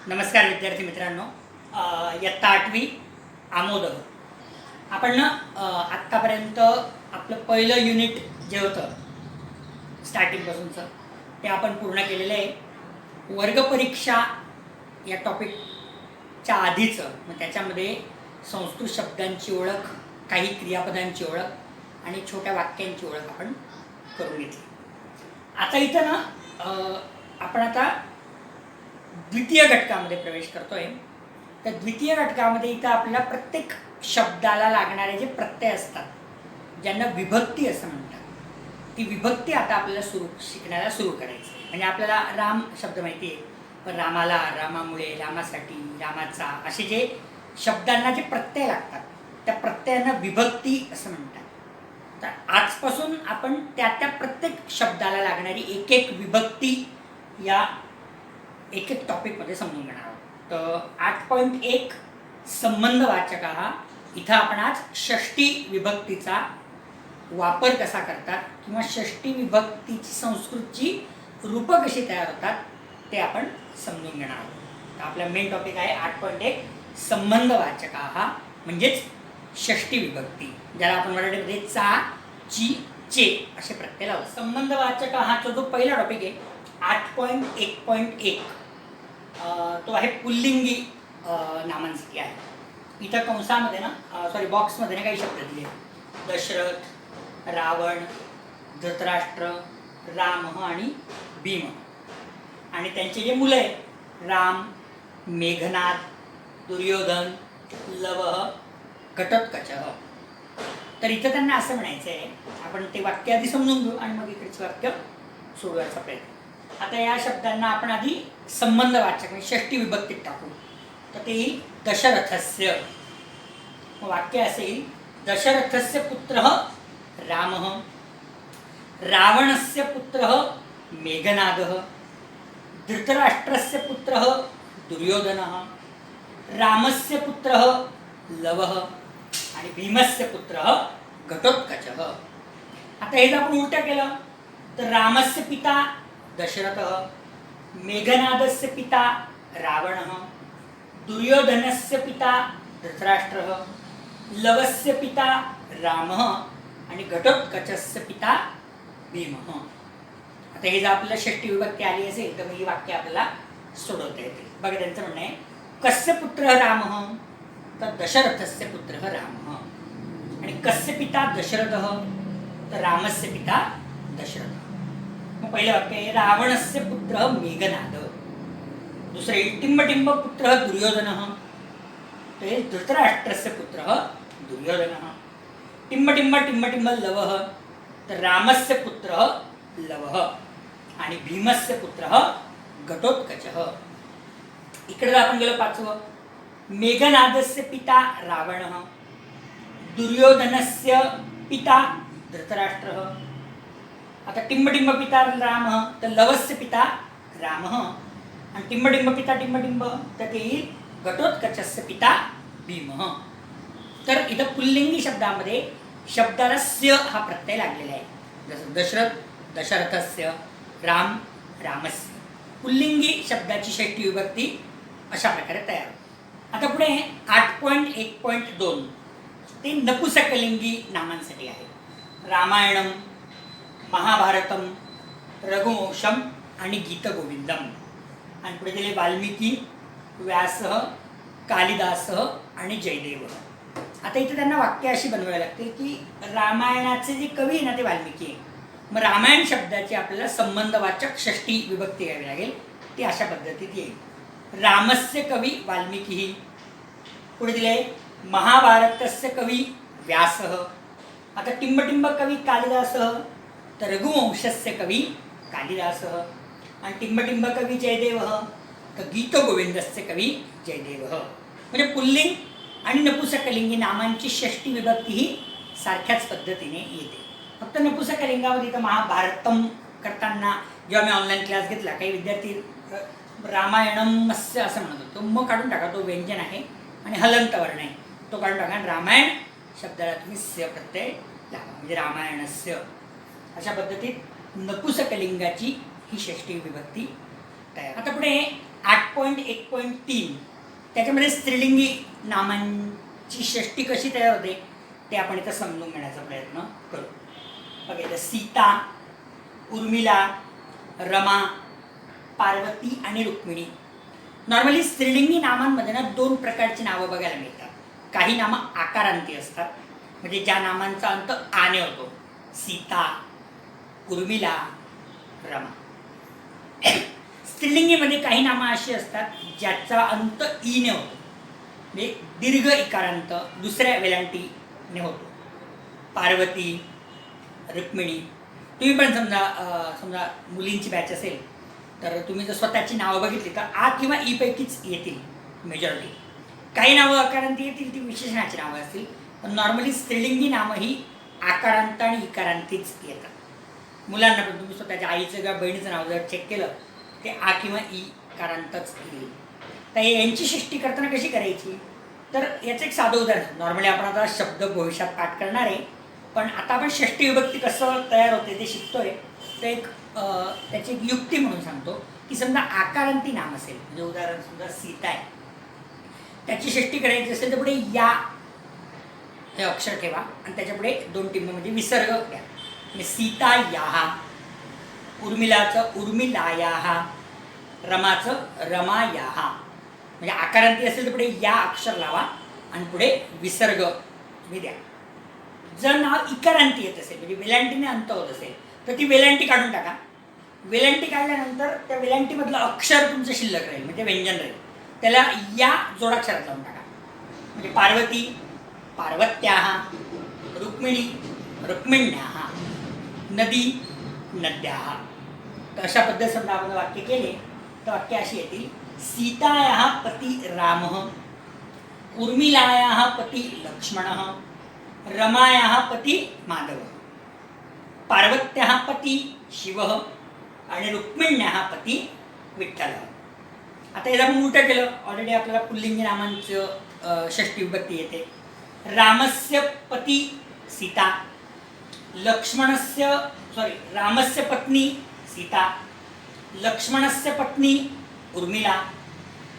नमस्कार विद्यार्थी मित्रांनो. इयत्ता 8वी आमोदक. आपण ना आत्तापर्यंत आपलं पहिलं युनिट जे होतं स्टार्टिंगपासूनचं ते आपण पूर्ण केलेलं आहे. वर्गपरीक्षा या टॉपिकच्या आधीचं मग त्याच्यामध्ये संस्कृत शब्दांची ओळख, काही क्रियापदांची ओळख आणि छोट्या वाक्यांची ओळख आपण करून घेतली. आता इथं ना आपण आता द्वितीय घटकामध्ये प्रवेश करतोय. तर द्वितीय घटकामध्ये इथं आपल्याला प्रत्येक शब्दाला लागणारे जे प्रत्यय असतात, ज्यांना विभक्ती असं म्हणतात, ती विभक्ती आता आपल्याला शिकण्याला सुरू करायची. म्हणजे आपल्याला राम शब्द माहिती आहे, पण रामाला, रामामुळे, रामासाठी, रामाचा असे जे शब्दांना जे प्रत्यय लागतात त्या प्रत्ययांना विभक्ती असं म्हणतात. तर आजपासून आपण त्या प्रत्येक शब्दाला लागणारी एक एक विभक्ती या एक एक टॉपिकमध्ये समजून घेणार आहोत. तर 8.1 संबंधवाचक हा इथं आपण आज षष्टी विभक्तीचा वापर कसा करतात किंवा षष्टी विभक्तीची संस्कृतची रूपं कशी तयार होतात ते आपण समजून घेणार आहोत. तर आपला मेन टॉपिक आहे 8.1 संबंधवाचक हा म्हणजेच षष्टी विभक्ती, ज्याला आपण मराठीमध्ये चा, ची, चे असे प्रत्यय लावतो. संबंधवाचक हा जो पहिला टॉपिक आहे 8.1.1 तो आहे पुल्लिंगी नामांसाठी आहे. इथं कंसामध्ये ना बॉक्समध्ये ना काही शब्द दिले: दशरथ, रावण, धृतराष्ट्र, राम आणि भीम. आणि त्यांचे जे मुलं आहेत राम, मेघनाद, दुर्योधन, लवह, घटोत्कच. तर इथं त्यांना असं म्हणायचं आहे, आपण ते वाक्य आधी समजून घेऊ आणि मग इकडचं वाक्य सोडवायचा प्रयत्न. आता या शब्दांना आपण आधी संबंधवाचक म्हणजे षष्टी विभक्तीत टाकू. तर ते येईल दशरथस्य. वाक्य असेल दशरथस्य पुत्रः रामः, रावणस्य पुत्रः मेघनादः, धृतराष्ट्रस्य पुत्रः दुर्योधनः, रामस्य पुत्रः लवः आणि भीमस्य पुत्रः घटोत्कचः. आता हे जर आपण उलटं केलं तर रामस्य पिता दशरथः, मेघनादस्य पिता रावणः, दुर्योधनस्य पिता धृतराष्ट्रः, लवस्य पिता रामः आणि घटोत्कचस्य पिता भीमः. आता हे जर आपल्याला षष्टी विभक्ती आली असेल तर ही वाक्य आपल्याला सोडवता येतील. बघा त्यांचं म्हणणं आहे कस्य पुत्रः रामः, तर दशरथस्य पुत्रः रामः. आणि कस्य पिता दशरथः, तर रामस्य पिता दशरथ. मग पहिलं वाक्य आहे रावणस्य पुत्रः मेघनाद. दुसरे टिंबटिंब पुत्रः दुर्योधनः, ते धृतराष्ट्रस्य पुत्रः दुर्योधनः. टिंबटिंब टिंबटिंब लवः, तर रामस्य पुत्रः लवः आणि भीमस्य पुत्रः घटोत्कचः. इकडे आपण गेलो पाचवं, मेघनादस्य पिता रावणः, दुर्योधनस्य पिता धृतराष्ट्रः. आता टिंबटिंब पिता रामः, तर लवस्य पिता रामः आणि टिंबटिंब पिता टिंबटिंब, तर ते येईल घटोत्कचस्य पिता भीमः. तर इथं पुल्लिंगी शब्दामध्ये शब्दाला स्य हा प्रत्यय लागलेला आहे. जसं दशरथ दशरथस्य, राम रामस्य. पुल्लिंगी शब्दाची षष्टी विभक्ती अशा प्रकारे तयार होते. आता पुढे 8.1.2 ते नपुसकलिंगी नामांसाठी आहे. रामायणम, महाभारतम, रघुवंशम आणि गीतगोविंदम. आणि पुढे दिले वाल्मिकी, व्यासः, कालिदासः आणि जयदेव. आता इथे त्यांना वाक्य अशी बनवावी लागतील की रामायणाचे जे कवी आहे ना ते वाल्मिकी आहे. मग रामायण शब्दाची आपल्याला संबंधवाचक षष्टी विभक्ती घ्यावी लागेल. ती अशा पद्धतीत येईल: रामस्य कवी वाल्मिकी. पुढे दिले महाभारतस्य कवी व्यासः. आता टिंबटिंब कवी कालिदासः, तर रघुवंशस्य कवी कालिदासः. आणि टिंबटिंब कवी जयदेवः, तर गीतगोविंदस्य कवी जयदेवः. म्हणजे पुल्लिंग आणि नपुसकलिंगी नामांची षष्टी विभक्ती ही सारख्याच पद्धतीने येते. फक्त नपुसकलिंगामध्ये तर महाभारतम करताना जेव्हा मी ऑनलाईन क्लास घेतला काही विद्यार्थी रामायणमस्य असं म्हणत होतो. मग काढून टाका, तो व्यंजन आहे आणि हलंत वर्ण आहे, तो काढून टाका. रामायण शब्दाला तुम्ही स्य प्रत्यय लावा म्हणजे रामायणस्य. अशा पद्धतीत नपुसकलिंगाची ही षष्टी विभक्ती तयार. आता पुढे 8.1.3 त्याच्यामध्ये स्त्रीलिंगी नामांची षष्टी कशी तयार होते ते आपण इथं समजून घेण्याचा प्रयत्न करू. बघा इथं सीता, उर्मिला, रमा, पार्वती आणि रुक्मिणी. नॉर्मली स्त्रीलिंगी नामांमध्ये ना 2 प्रकारची नावं बघायला मिळतात. काही नामं आकारांती असतात, म्हणजे ज्या नामांचा अंत आने होतो. सीता, उर्मिला, रमा. स्त्रीलिंगीमध्ये काही नामं अशी असतात ज्याचा अंत ईने होतो, म्हणजे दीर्घ इकारांत दुसऱ्या वेलांटीने होतो. पार्वती, रुक्मिणी. तुम्ही पण समजा मुलींची बॅच असेल तर तुम्ही जर स्वतःची नावं बघितली तर आ किंवा ई पैकीच येतील मेजॉरिटी. काही नावं आकारांती येतील, ती विशेषणाची नावं असतील. पण नॉर्मली स्त्रीलिंगी नामं ही आकारांत आणि इकारांतीच येतात. मुलांना पण तुम्ही स्वतःच्या आईचं किंवा बहिणीचं नाव जर चेक केलं ते आ किंवा ई कारांतच येईल. तर यांची षष्टी करताना कशी करायची, तर याचं एक साधं उदाहरण. नॉर्मली आपण आता शब्द भविष्यात पाठ करणार आहे, पण आता आपण षष्टी विभक्ती कसं तयार होते ते शिकतोय. तर एक त्याची एक युक्ती म्हणून सांगतो की समजा आकारांती नाम असेल, म्हणजे उदाहरण समजा सीता आहे, त्याची षष्टी करायची असेल तर पुढे या हे अक्षर ठेवा आणि त्याच्या पुढे 2 टिंब म्हणजे विसर्ग द्या. म्हणजे सीता याहा, उर्मिलाचं उर्मिलायाहा, रमाचं रमायाहा. म्हणजे आकारांती असेल तर पुढे या अक्षर लावा आणि पुढे विसर्ग तुम्ही द्या. जर नाव इकारांती येत असेल, म्हणजे वेलांटीने अंत होत असेल, तर ती वेलांटी काढून टाका. वेलांटी काढल्यानंतर त्या वेलांटीमधलं अक्षर तुमचं शिल्लक राहील, म्हणजे व्यंजन राहील. त्याला या जोडाक्षरात लावून टाका. म्हणजे पार्वती, पार्वत्याहा, रुक्मिणी, रुक्मिण्याहा, नदी, नद्याहा. तर अशा पद्धतीने समजा आपण वाक्य केले तर वाक्य अशी येतील. सीतायाः पती रामः, उर्मिलायाः पती लक्ष्मणः, रमायाः पती माधवः, पार्वत्याः पती शिवः आणि रुक्मिण्याः पती विठ्ठलः. आता याला आपण उलटं केलं. ऑलरेडी आपल्याला पुल्लिंगी नामांचं षष्टी विभक्ती येते. रामस्य पती सीता, रामस्य पत्नी सीता, लक्ष्मणस्य पत्नी उर्मिला,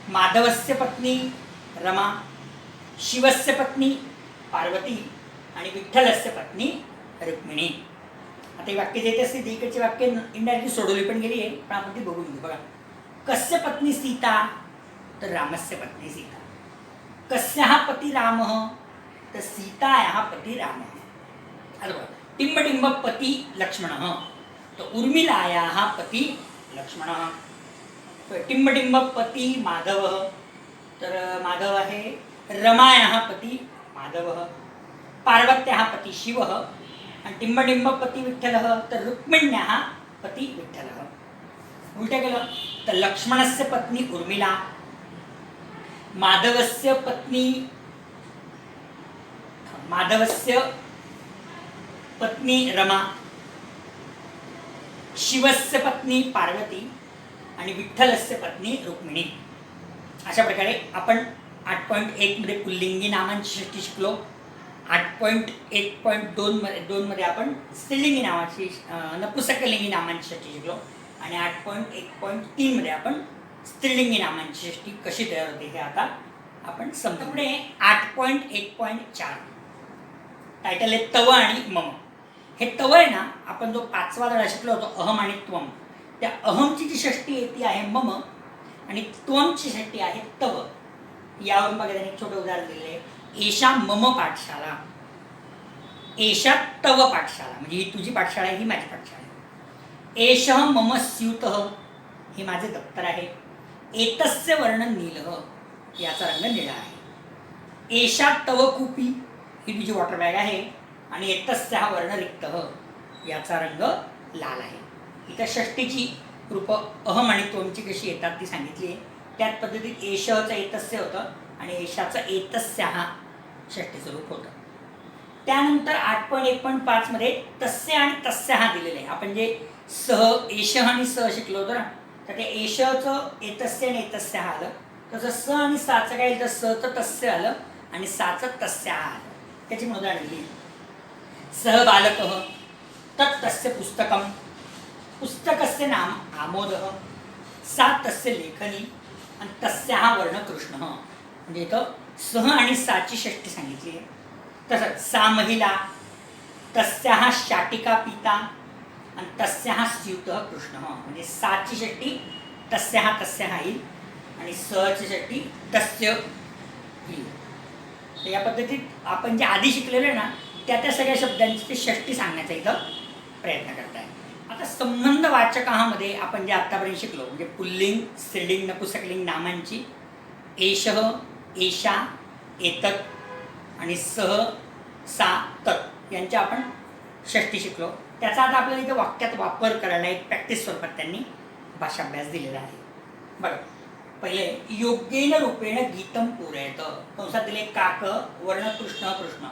माधवस्य पत्नी रमा, शिवस्य पत्नी पार्वती आणि विठ्ठलस्य पत्नी रुक्मिणी. आता ही वाक्य जे असते ती इकडची वाक्य इनडायरेक्टली सोडवली पण गेली आहे, पण आपण ती बघून घेऊ. बघा, कस्य पत्नी सीता, तर रामस्य पत्नी सीता. कस्याः पती रामः, तर सीतायाः पती रामः. आता बघा, टिंबटिंब पती लक्ष्मणः, तर उर्मिलायाः पती लक्ष्मणः. टिंबटिंब पती माधवः, तर माधव आहे. रमायाः पती माधवः. पार्वत्याः पती शिवः आणि टिंबटिंब पती विठ्ठलः, तर रुक्मिण्याः पती विठ्ठलः. उलटं केलं तर लक्ष्मणस्य पत्नी उर्मिला, माधवस्य पत्नी रमा, शिवस्य पत्नी पार्वती आणि विठ्ठलस्य पत्नी रुक्मिणी. अशा प्रकारे आपण 8.1 मध्ये पुल्लिंगी नामांची षष्टी शिकलो. 8.1.2 मध्ये आपण स्त्रीलिंगी नावाची नपुंसकलिंगी नामांची षष्टी शिकलो आणि 8.1.3 मध्ये आपण स्त्रीलिंगी नामांची षष्टी कशी तयार होते हे आता आपण समजू. पुढे 8.1.4 टायटल आहे तव आणि मम. हे तव आहे ना, आपण जो 5वा धडा शिकलो होतो अहम आणि त्वम, त्या अहमची जी षष्टी आहे ती आहे मम आणि त्वमची षष्टी आहे तव. यावरून बघा त्यांनी एक छोटं उदाहरण दिलेलं आहे. एषा मम पाठशाला, एषा तव पाठशाला, म्हणजे ही तुझी पाठशाळा आहे, ही माझी पाठशाळा आहे. एषः मम स्यूतः, हे माझे दप्तर आहे. एतस्य वर्ण नीलः, याचा रंग निळा आहे. एषा तव कूपी, ही तुझी वॉटर बॅग आहे आणि एतस्य हा वर्ण रिक्तः, याचा रंग लाल आहे. इथं षष्टीची रूपं अहम आणि त्वमची कशी येतात ती सांगितली आहे. त्याच पद्धतीत एषचं एतस्य होतं आणि एषाचं एतस्य हा षष्टीचं रूप होतं. त्यानंतर 8.1.5 मध्ये तस्य आणि तस्य हा दिलेलं आहे. आपण जे सह एषः आणि सह शिकलो होतो ना, तर ते एषचं एतस्य आणि एतस्य हा आलं. तसं स आणि साचं काय येईल तर सचं तस्य आलं आणि साचं तस्य हा आलं. त्याची मी उदाहरण दिली. सह बालकः तत् तस्य पुस्तकं, पुस्तकस्य नाम आमोदः, सा तस्य लेखनी, आणि तस्याः वर्ण कृष्ण, म्हणजे इथं सह आणि साची षष्टी सांगितली आहे. तसंच सा महिला, तस्याः शाटिका पिता आणि तस्याः स्यूतः कृष्ण, म्हणजे साची षष्टी तस्याः येईल आणि सहची षष्टी तस्य येईल. तर या पद्धतीत आपण जे आधी शिकलेलं आहे ना त्या सगळ्या शब्दांची ते षष्टी सांगण्याचा इथं प्रयत्न करताय. आता संबंधवाचकामध्ये आपण जे आत्तापर्यंत शिकलो म्हणजे पुल्लिंग, स्त्रीलिंग, नपुंसकलिंग नामांची एषः, एषा, एतत् आणि सह, सा, तत् यांच्या आपण षष्टी शिकलो. त्याचा आता आपल्याला इथं वाक्यात वापर करायला एक प्रॅक्टिस स्वरूपात त्यांनी भाषाभ्यास दिलेला आहे. बरं, पहिले योग्येन रूपेण गीतं पूरयत. कंसात दिले काक वर्ण कृष्ण कृष्ण,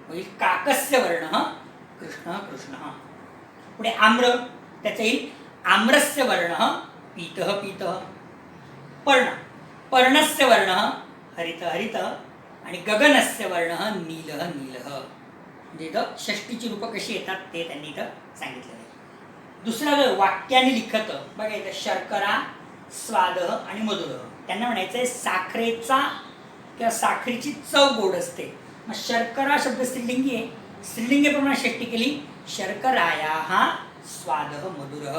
म्हणजे काकस्य वर्ण कृष्ण कृष्ण. पुढे आम्र, त्याचा येईल आम्रस्य वर्ण पीतः पीतः. पर्ण, पर्णस्य वर्ण हरित हरित आणि गगनस्य वर्ण नीलः नीलः. म्हणजे इथं षष्टीची रूपं कशी येतात ते त्यांनी इथं सांगितलेलं आहे. दुसरं वाक्याने लिखत, बघा इथं शर्करा, स्वादः आणि मधुरः. त्यांना म्हणायचं आहे साखरेचा किंवा साखरेची चव गोड असते. मग शर्करा शब्द स्त्रीलिंगी आहे, स्त्रीलिंगीप्रमाणे षष्टी केली शर्करायाः स्वादः मधुरः.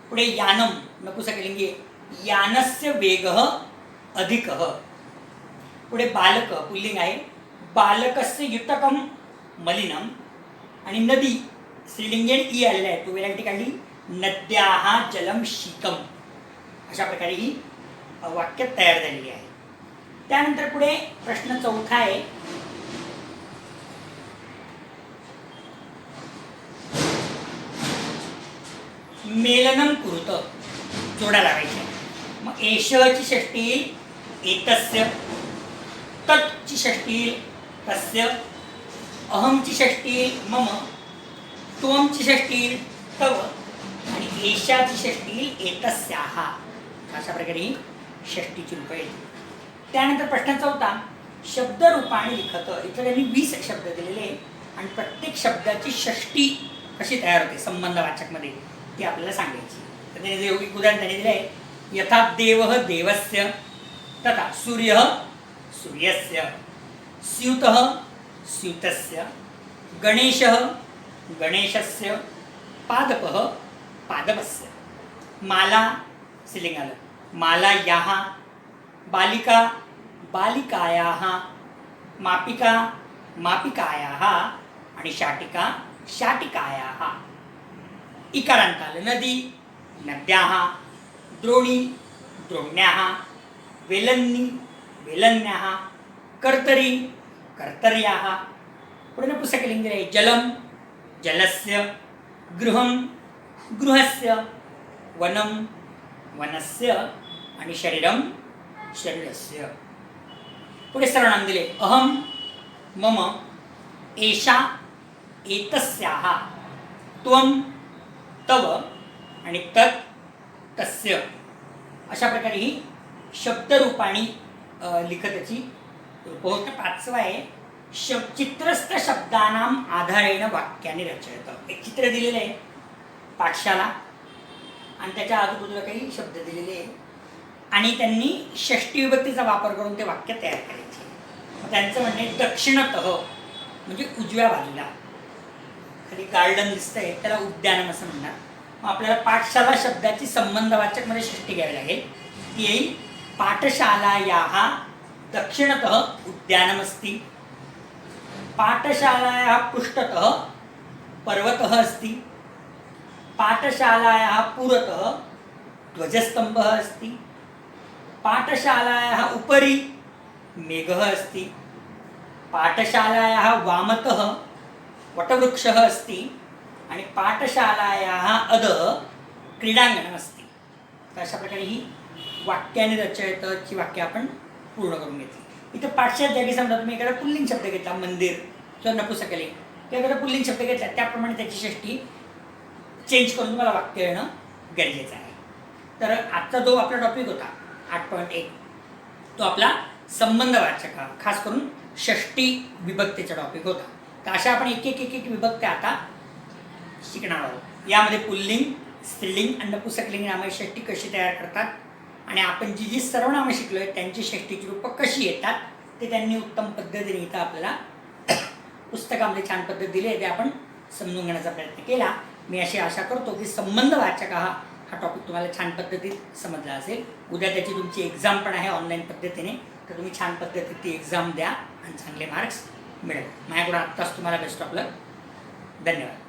पुढे यानम नपुंसकलिंगी, यानस्य वेगः अधिकः. पुढे बालक पुल्लिंग आहे, बालकस्य युतकम मलिनम. आणि नदी स्त्रीलिंगी ई आलेला आहे, तो वेलांटी काढली नद्याः जलम शीतम. अशा प्रकारे ही वाक्य तयार झालेली आहे. त्यानंतर पुढे प्रश्न चौथा आहे, मेलनम कुरुत, जोडा लावायचे. मग एषची षष्टी येईल एतस्य, तटची षष्टी येईल तस्य, अहमची षष्टी येईल मम, त्वमची षष्टी येईल तव आणि एषाची षष्टी येईल एतस्याः. अशा प्रकारे ही षष्टीची रूपं येतील. त्यानंतर प्रश्न चौथा, शब्दरूपाने लिखत. इथं त्यांनी 20 शब्द दिलेले आणि प्रत्येक शब्दाची षष्टी कशी तयार होते संबंधवाचकमध्ये ती आपल्याला सांगायची. तर त्याने एक उदाहरण त्यांनी दिलं आहे, यथा देवः देवस्य, तथा सूर्यः सूर्यस्य, स्यूतः स्यूतस्य, गणेशः गणेशस्य, पादपः पादपस्य. माला स्त्रीलिंग आलं, मालायाः, बालिका बालिकायाः, मापिका मापिकायाः आणि शाटिका शाटिकायाः. इकारांत आलं, नदी नद्याः, द्रोणी द्रोण्याः, वेलन्नी वेलन्याः, कर्तरी कर्तर्याः. पुढे नपुंसकलिंगी आहे, जलम जलस्य, गृहं गृहस्य, वनं वनस्य आणि शरीरम शरीरस्य. पुढे सर्वनाम दिले, अहम मम, एषा एतस्याः, त्वम तव आणि तत् तस्य. अशा प्रकारे ही शब्दरूपाणी लिखताची रूपं होतं. पाचवा आहे, चित्रस्थ शब्दानाम आधारेण वाक्याने रचयत. एक चित्र दिलेलं आहे पाठशाला आणि त्याच्या आजूबाजूला काही शब्द दिलेले आहे आणि त्यांनी षष्टी विभक्तीचा वापर करून ते वाक्य तयार करायचे. मग त्यांचं म्हणणे दक्षिणतः म्हणजे उजव्या बाजूला, खाली गार्डन दिसतंय त्याला उद्यानम असं म्हणणार. मग आपल्याला पाठशाला शब्दाची संबंधवाचकमध्ये षष्टी घ्यावी लागेल. ती येईल पाठशालायाः दक्षिणतः उद्यानमस्ति, पाठशालायाः पृष्ठतः पर्वतः अस्ति, पाठशालायाः पुरतः ध्वजस्तंभः अस्ति, पाठशालायाः उपरि मेघः अस्ति, पाठशालायाः वामतः वटवृक्षः अस्ति आणि पाठशालायाः अधः क्रीडांगणम् अस्ति. तर अशा प्रकारे ही वाक्याने रचयतची वाक्य आपण पूर्ण करून घेतली. इथं पाठशाळेत जागी समजा तुम्ही एखादा पुल्लिंग शब्द घेतला, मंदिर किंवा नपुंसकलिंग किंवा एखादा पुल्लिंग शब्द घेतला त्याप्रमाणे त्याची षष्टी चेंज करून तुम्हाला वाक्य येणं गरजेचं आहे. तर आजचा जो आपला टॉपिक होता 8.1 तो आपला संबंधवाचक खास करून षष्टी विभक्तीचा टॉपिक होता. तर अशा आपण एक एक विभक्ती आता शिकणार आहोत. यामध्ये पुल्लिंग, स्त्रीलिंग आणि नपुंसकलिंग नामाची षष्टी कशी तयार करतात आणि आपण जी सर्वनामं शिकलो आहे त्यांची षष्टीची रूपं कशी येतात ते त्यांनी उत्तम पद्धतीने इथं आपल्याला पुस्तकामध्ये छान पद्धत दिली आहे, ते आपण समजून घेण्याचा प्रयत्न केला. मी अशी आशा करतो की संबंधवाचक हा टॉपिक तुम्हाला छान पद्धतीत समजला असेल. उद्या त्याची तुमची एक्झाम पण आहे ऑनलाईन पद्धतीने, तर तुम्ही छान पद्धतीत ती एक्झाम द्या आणि चांगले मार्क्स मिळवा. माझ्याकडून आत्ताच तुम्हाला बेस्ट ऑफ लक. धन्यवाद.